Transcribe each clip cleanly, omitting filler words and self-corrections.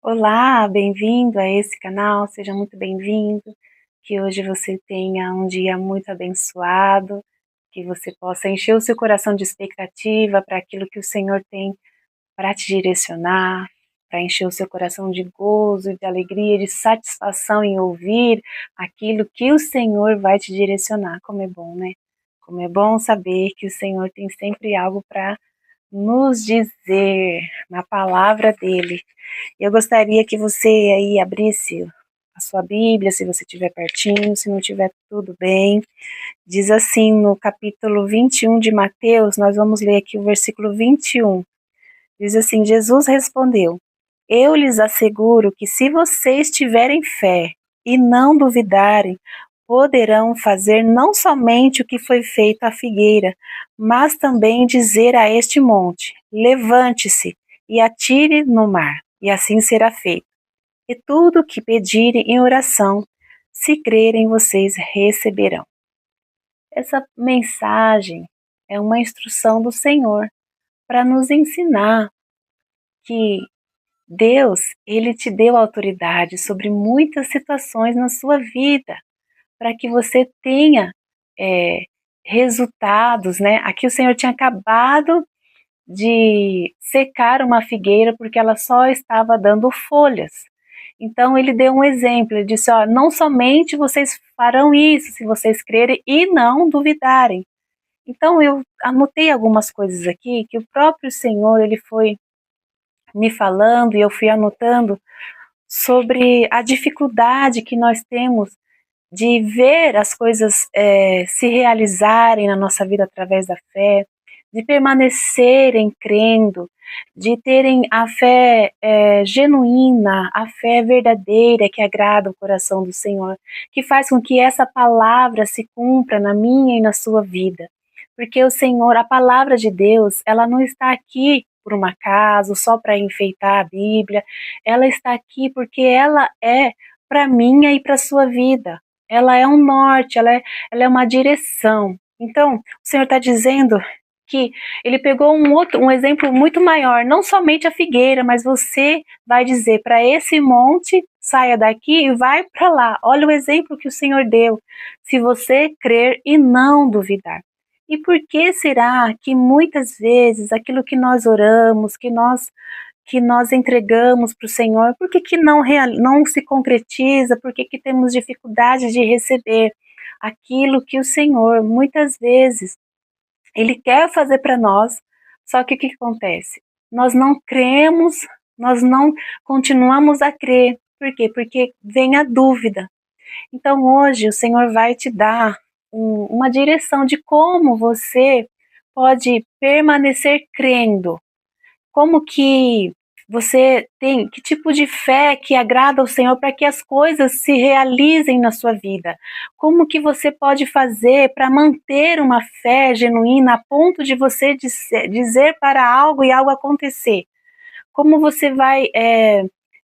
Olá, bem-vindo a esse canal, seja muito bem-vindo. Que hoje você tenha um dia muito abençoado, que você possa encher o seu coração de expectativa para aquilo que o Senhor tem para te direcionar, para encher o seu coração de gozo, de alegria, de satisfação em ouvir aquilo que o Senhor vai te direcionar. Como é bom, né? Como é bom saber que o Senhor tem sempre algo para nos dizer na palavra dele. Eu gostaria que você aí abrisse a sua Bíblia, se você estiver pertinho, se não estiver tudo bem. Diz assim no capítulo 21 de Mateus, nós vamos ler aqui o versículo 21. Diz assim: Jesus respondeu: Eu lhes asseguro que se vocês tiverem fé e não duvidarem, poderão fazer não somente o que foi feito à figueira, mas também dizer a este monte: levante-se e atire no mar, e assim será feito. E tudo o que pedirem em oração, se crerem, vocês receberão. Essa mensagem é uma instrução do Senhor para nos ensinar que Deus, ele te deu autoridade sobre muitas situações na sua vida, para que você tenha é, resultados, né? Aqui o Senhor tinha acabado de secar uma figueira porque ela só estava dando folhas. Então ele deu um exemplo, ele disse, ó, não somente vocês farão isso se vocês crerem e não duvidarem. Então eu anotei algumas coisas aqui que o próprio Senhor ele foi me falando e eu fui anotando sobre a dificuldade que nós temos de ver as coisas se realizarem na nossa vida através da fé, de permanecerem crendo, de terem a fé genuína, a fé verdadeira que agrada o coração do Senhor, que faz com que essa palavra se cumpra na minha e na sua vida. Porque o Senhor, a palavra de Deus, ela não está aqui por um acaso, só para enfeitar a Bíblia, ela está aqui porque ela é para minha e para a sua vida. Ela é um norte, ela é uma direção. Então, o Senhor está dizendo que ele pegou um exemplo muito maior, não somente a figueira, mas você vai dizer para esse monte, saia daqui e vai para lá. Olha o exemplo que o Senhor deu. Se você crer e não duvidar. E por que será que muitas vezes aquilo que nós oramos, que nós entregamos para o Senhor, por que, que não se concretiza, por que, que temos dificuldade de receber aquilo que o Senhor, muitas vezes, Ele quer fazer para nós, só que o que acontece? Nós não cremos, nós não continuamos a crer. Por quê? Porque vem a dúvida. Então hoje o Senhor vai te dar uma direção de como você pode permanecer crendo, como que você tem, que tipo de fé que agrada ao Senhor para que as coisas se realizem na sua vida? Como que você pode fazer para manter uma fé genuína a ponto de você dizer para algo e algo acontecer? Como você vai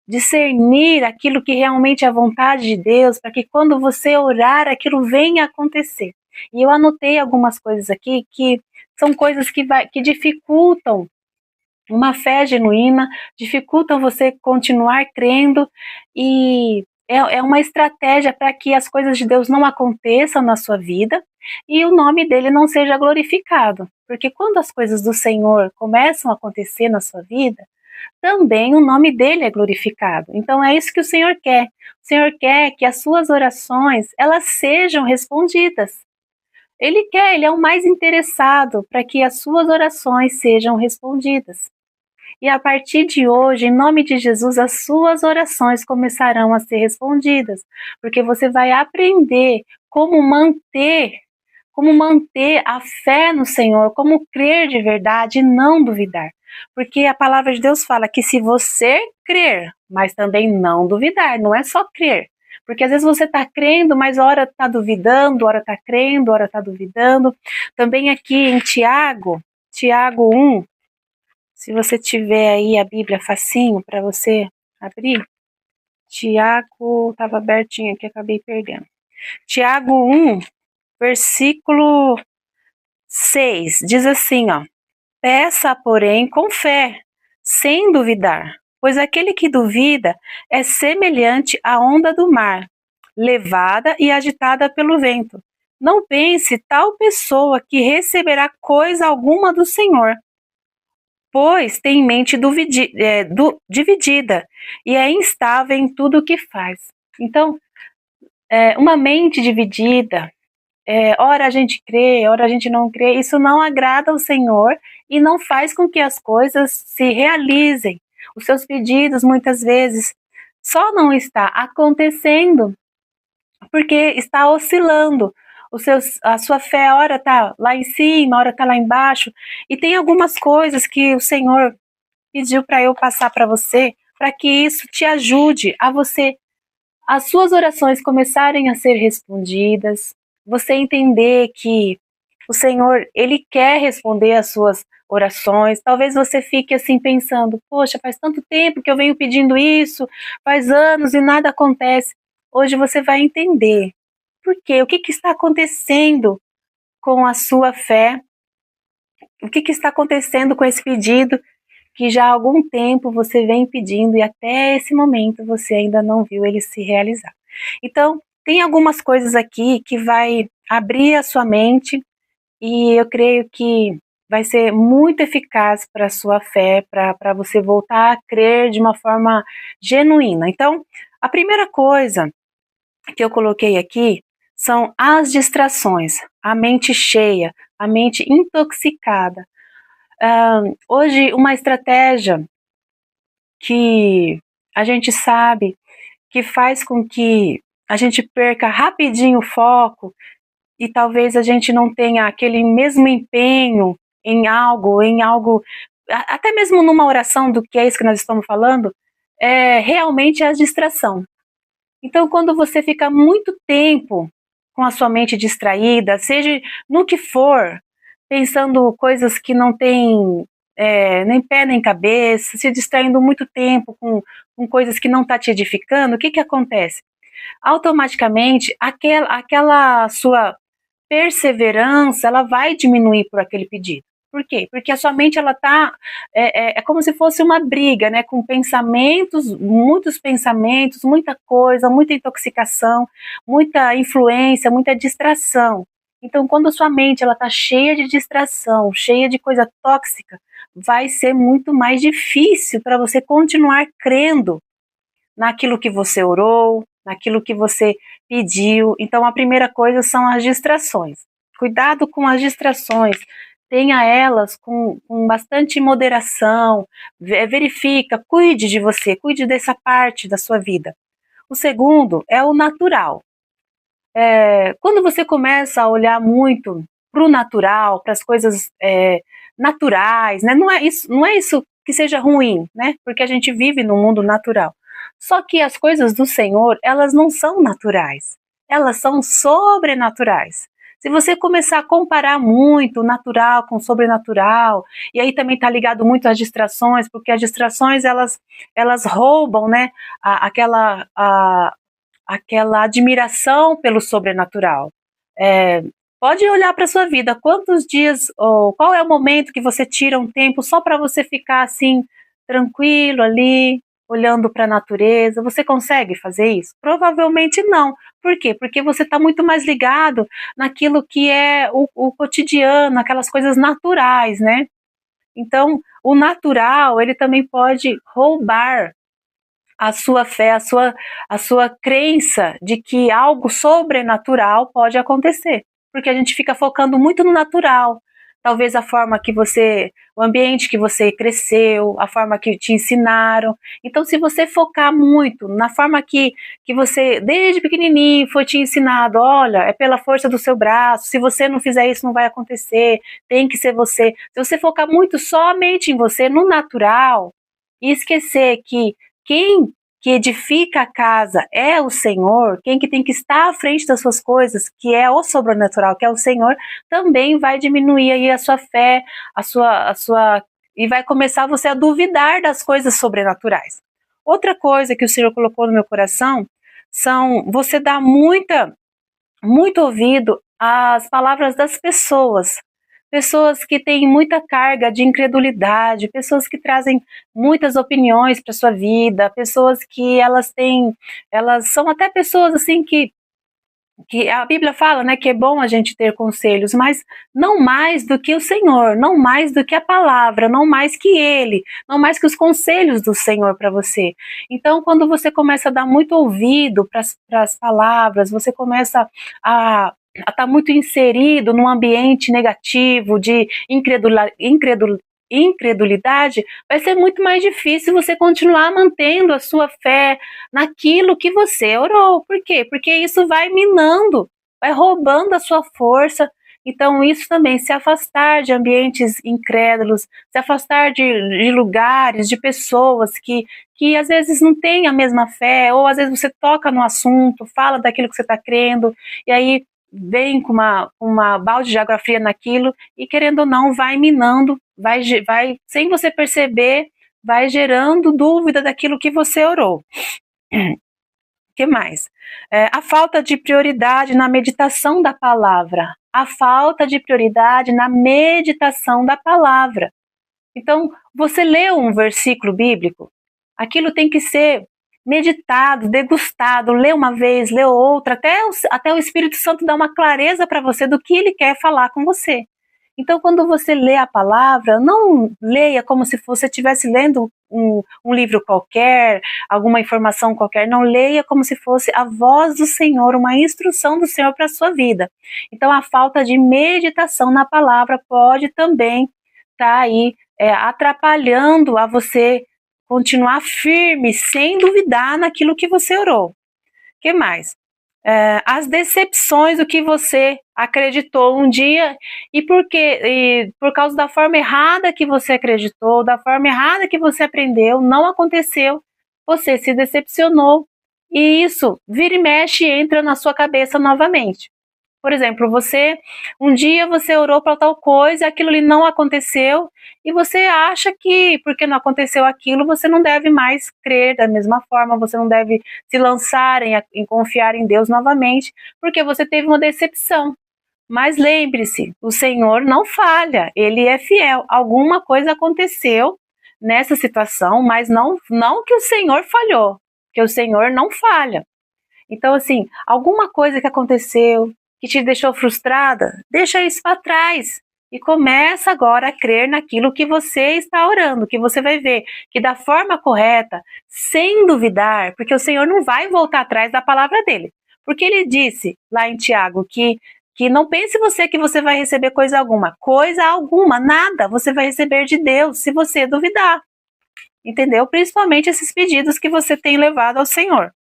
discernir aquilo que realmente é a vontade de Deus para que quando você orar aquilo venha a acontecer? E eu anotei algumas coisas aqui que são coisas que dificultam uma fé genuína, dificultam você continuar crendo e é uma estratégia para que as coisas de Deus não aconteçam na sua vida e o nome dele não seja glorificado. Porque quando as coisas do Senhor começam a acontecer na sua vida, também o nome dele é glorificado. Então é isso que o Senhor quer. O Senhor quer que as suas orações, elas sejam respondidas. Ele quer, ele é o mais interessado para que as suas orações sejam respondidas. E a partir de hoje, em nome de Jesus, as suas orações começarão a ser respondidas, porque você vai aprender como manter a fé no Senhor, como crer de verdade e não duvidar. Porque a palavra de Deus fala que se você crer, mas também não duvidar, não é só crer. Porque às vezes você está crendo, mas hora está duvidando, hora está crendo, hora está duvidando. Também aqui em Tiago 1, se você tiver aí a Bíblia facinho para você abrir, Tiago, estava abertinho aqui, acabei perdendo. Tiago 1, versículo 6, diz assim, ó: peça, porém, com fé, sem duvidar, pois aquele que duvida é semelhante à onda do mar, levada e agitada pelo vento. Não pense tal pessoa que receberá coisa alguma do Senhor, pois tem mente dividida e é instável em tudo o que faz. Então, uma mente dividida, ora a gente crê, ora a gente não crê, isso não agrada ao Senhor e não faz com que as coisas se realizem. Os seus pedidos, muitas vezes, só não está acontecendo porque está oscilando. A sua fé, ora está lá em cima, ora está lá embaixo, e tem algumas coisas que o Senhor pediu para eu passar para você, para que isso te ajude a você, as suas orações começarem a ser respondidas, você entender que o Senhor, Ele quer responder as suas orações. Talvez você fique assim pensando, poxa, faz tanto tempo que eu venho pedindo isso, faz anos e nada acontece. Hoje você vai entender por quê, o que está acontecendo com a sua fé, o que está acontecendo com esse pedido que já há algum tempo você vem pedindo e até esse momento você ainda não viu ele se realizar. Então, tem algumas coisas aqui que vai abrir a sua mente e eu creio que vai ser muito eficaz para a sua fé, para você voltar a crer de uma forma genuína. Então, a primeira coisa que eu coloquei aqui são as distrações, a mente cheia, a mente intoxicada. Hoje, uma estratégia que a gente sabe que faz com que a gente perca rapidinho o foco e talvez a gente não tenha aquele mesmo empenho em algo, até mesmo numa oração do que é isso que nós estamos falando, realmente é a distração. Então, quando você fica muito tempo com a sua mente distraída, seja no que for, pensando coisas que não têm nem pé nem cabeça, se distraindo muito tempo com coisas que não está te edificando, o que acontece? Automaticamente, aquela sua perseverança, ela vai diminuir por aquele pedido. Por quê? Porque a sua mente, ela está, é como se fosse uma briga, né, com muitos pensamentos, muita coisa, muita intoxicação, muita influência, muita distração. Então, quando a sua mente, ela está cheia de distração, cheia de coisa tóxica, vai ser muito mais difícil para você continuar crendo naquilo que você orou, naquilo que você pediu. Então, a primeira coisa são as distrações. Cuidado com as distrações. Tenha elas com bastante moderação, verifica, cuide de você, cuide dessa parte da sua vida. O segundo é o natural. Quando você começa a olhar muito para o natural, para as coisas naturais, né? Não é isso que seja ruim, né? Porque a gente vive num mundo natural. Só que as coisas do Senhor, elas não são naturais, elas são sobrenaturais. Se você começar a comparar muito o natural com o sobrenatural, e aí também está ligado muito às distrações, porque as distrações, elas roubam, né, aquela admiração pelo sobrenatural. Pode olhar para a sua vida, quantos dias, ou qual é o momento que você tira um tempo só para você ficar assim, tranquilo ali, olhando para a natureza? Você consegue fazer isso? Provavelmente não. Por quê? Porque você está muito mais ligado naquilo que é o cotidiano, aquelas coisas naturais, né? Então, o natural, ele também pode roubar a sua fé, a sua crença de que algo sobrenatural pode acontecer, porque a gente fica focando muito no natural, talvez a forma que o ambiente que você cresceu, a forma que te ensinaram. Então, se você focar muito na forma que você, desde pequenininho, foi te ensinado, olha, é pela força do seu braço, se você não fizer isso, não vai acontecer, tem que ser você. Se você focar muito somente em você, no natural, e esquecer quem que edifica a casa é o Senhor, quem que tem que estar à frente das suas coisas, que é o sobrenatural, que é o Senhor, também vai diminuir aí a sua fé, e vai começar você a duvidar das coisas sobrenaturais. Outra coisa que o Senhor colocou no meu coração são você dar muito ouvido às palavras das pessoas. pessoas que têm muita carga de incredulidade, pessoas que trazem muitas opiniões para sua vida, pessoas que elas são até pessoas assim que a Bíblia fala, né, que é bom a gente ter conselhos, mas não mais do que o Senhor, não mais do que a palavra, não mais que Ele, não mais que os conselhos do Senhor para você. Então, quando você começa a dar muito ouvido para as palavras, você começa a estar muito inserido num ambiente negativo de incredulidade, vai ser muito mais difícil você continuar mantendo a sua fé naquilo que você orou. Por quê? Porque isso vai minando, vai roubando a sua força. Então, isso também, se afastar de ambientes incrédulos, se afastar de lugares, de pessoas que às vezes não têm a mesma fé, ou às vezes você toca no assunto, fala daquilo que você está crendo, e aí vem com uma balde de água fria naquilo, e querendo ou não, vai minando, vai sem você perceber, vai gerando dúvida daquilo que você orou. Que mais? A falta de prioridade na meditação da palavra. A falta de prioridade na meditação da palavra. Então, você leu um versículo bíblico, aquilo tem que ser meditado, degustado, lê uma vez, lê outra, até o Espírito Santo dar uma clareza para você do que ele quer falar com você. Então, quando você lê a palavra, não leia como se você estivesse lendo um livro qualquer, alguma informação qualquer, não leia como se fosse a voz do Senhor, uma instrução do Senhor para a sua vida. Então, a falta de meditação na palavra pode também estar aí atrapalhando a você continuar firme, sem duvidar naquilo que você orou. O que mais? As decepções do que você acreditou um dia e por causa da forma errada que você acreditou, da forma errada que você aprendeu, não aconteceu, você se decepcionou e isso vira e mexe e entra na sua cabeça novamente. Por exemplo, um dia você orou para tal coisa, aquilo ali não aconteceu, e você acha que porque não aconteceu aquilo, você não deve mais crer da mesma forma, você não deve se lançar em confiar em Deus novamente, porque você teve uma decepção. Mas lembre-se, o Senhor não falha, Ele é fiel. Alguma coisa aconteceu nessa situação, mas não que o Senhor falhou, que o Senhor não falha. Então, assim, alguma coisa que aconteceu, que te deixou frustrada, deixa isso para trás e começa agora a crer naquilo que você está orando, que você vai ver que da forma correta, sem duvidar, porque o Senhor não vai voltar atrás da palavra dele. Porque ele disse lá em Tiago que não pense você que você vai receber coisa alguma, nada você vai receber de Deus se você duvidar. Entendeu? Principalmente esses pedidos que você tem levado ao Senhor.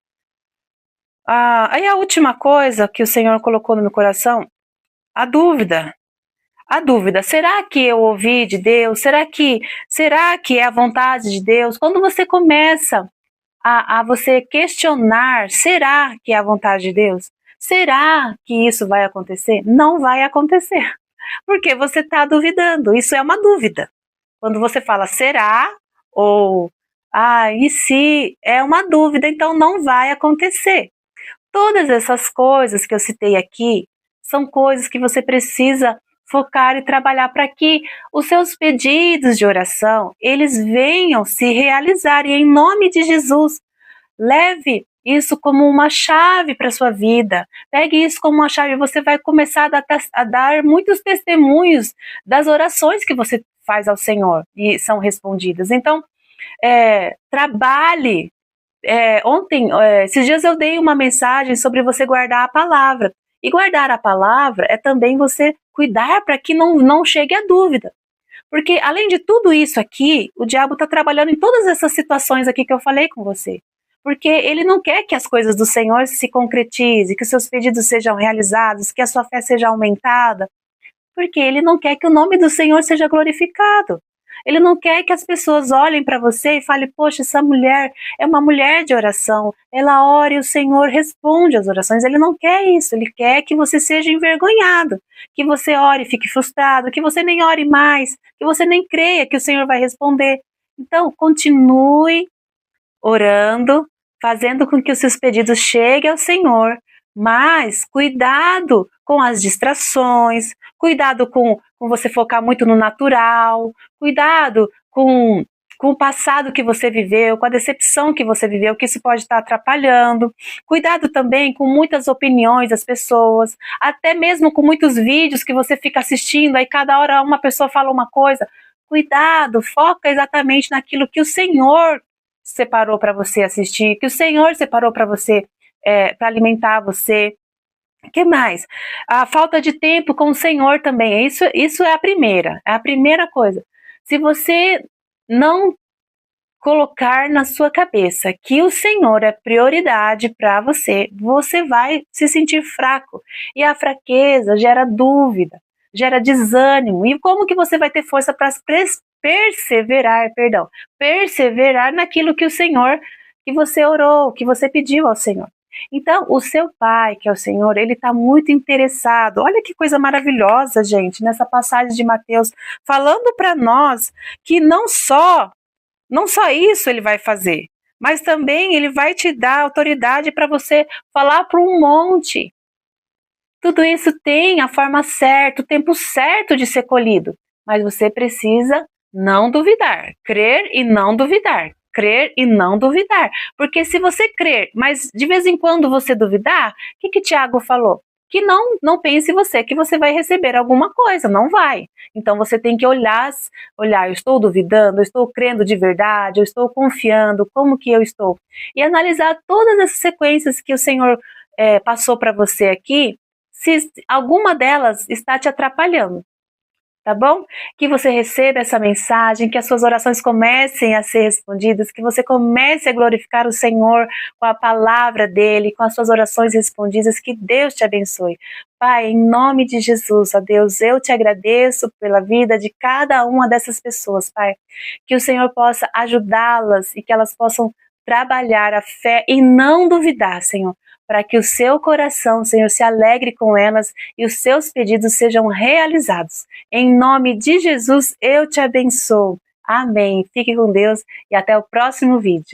Aí a última coisa que o Senhor colocou no meu coração, a dúvida. A dúvida, será que eu ouvi de Deus? Será que é a vontade de Deus? Quando você começa a você questionar, será que é a vontade de Deus? Será que isso vai acontecer? Não vai acontecer, porque você está duvidando, isso é uma dúvida. Quando você fala será ou e se, é uma dúvida, então não vai acontecer. Todas essas coisas que eu citei aqui são coisas que você precisa focar e trabalhar para que os seus pedidos de oração, eles venham se realizar. E em nome de Jesus, leve isso como uma chave para a sua vida. Pegue isso como uma chave. Você vai começar a dar muitos testemunhos das orações que você faz ao Senhor e são respondidas. Então, trabalhe. Esses dias eu dei uma mensagem sobre você guardar a palavra. E guardar a palavra é também você cuidar para que não chegue a dúvida. Porque além de tudo isso aqui, o diabo está trabalhando em todas essas situações aqui que eu falei com você. Porque ele não quer que as coisas do Senhor se concretizem, que os seus pedidos sejam realizados, que a sua fé seja aumentada. Porque ele não quer que o nome do Senhor seja glorificado. Ele não quer que as pessoas olhem para você e falem, poxa, essa mulher é uma mulher de oração, ela ora e o Senhor responde às orações. Ele não quer isso, ele quer que você seja envergonhado, que você ore e fique frustrado, que você nem ore mais, que você nem creia que o Senhor vai responder. Então, continue orando, fazendo com que os seus pedidos cheguem ao Senhor, mas cuidado com as distrações, cuidado com com você focar muito no natural, cuidado com o passado que você viveu, com a decepção que você viveu, que isso pode estar atrapalhando. Cuidado também com muitas opiniões das pessoas, até mesmo com muitos vídeos que você fica assistindo, aí cada hora uma pessoa fala uma coisa. Cuidado, foca exatamente naquilo que o Senhor separou para você assistir, que o Senhor separou para você, para alimentar você. O que mais? A falta de tempo com o Senhor também. Isso é a primeira coisa. Se você não colocar na sua cabeça que o Senhor é prioridade para você, você vai se sentir fraco. E a fraqueza gera dúvida, gera desânimo. E como que você vai ter força para perseverar naquilo que o Senhor, que você orou, que você pediu ao Senhor? Então, o seu Pai, que é o Senhor, ele está muito interessado. Olha que coisa maravilhosa, gente, nessa passagem de Mateus, falando para nós que não só isso ele vai fazer, mas também ele vai te dar autoridade para você falar para um monte. Tudo isso tem a forma certa, o tempo certo de ser colhido, mas você precisa não duvidar, crer e não duvidar. Crer e não duvidar. Porque se você crer, mas de vez em quando você duvidar, o que Tiago falou? Que não pense você que você vai receber alguma coisa, não vai. Então você tem que olhar, eu estou duvidando, eu estou crendo de verdade, eu estou confiando, como que eu estou? E analisar todas essas sequências que o Senhor passou para você aqui, se alguma delas está te atrapalhando. Tá bom? Que você receba essa mensagem, que as suas orações comecem a ser respondidas, que você comece a glorificar o Senhor com a palavra dele, com as suas orações respondidas, que Deus te abençoe. Pai, em nome de Jesus, ó Deus, eu te agradeço pela vida de cada uma dessas pessoas, Pai, que o Senhor possa ajudá-las e que elas possam trabalhar a fé e não duvidar, Senhor, para que o seu coração, Senhor, se alegre com elas e os seus pedidos sejam realizados. Em nome de Jesus, eu te abençoo. Amém. Fique com Deus e até o próximo vídeo.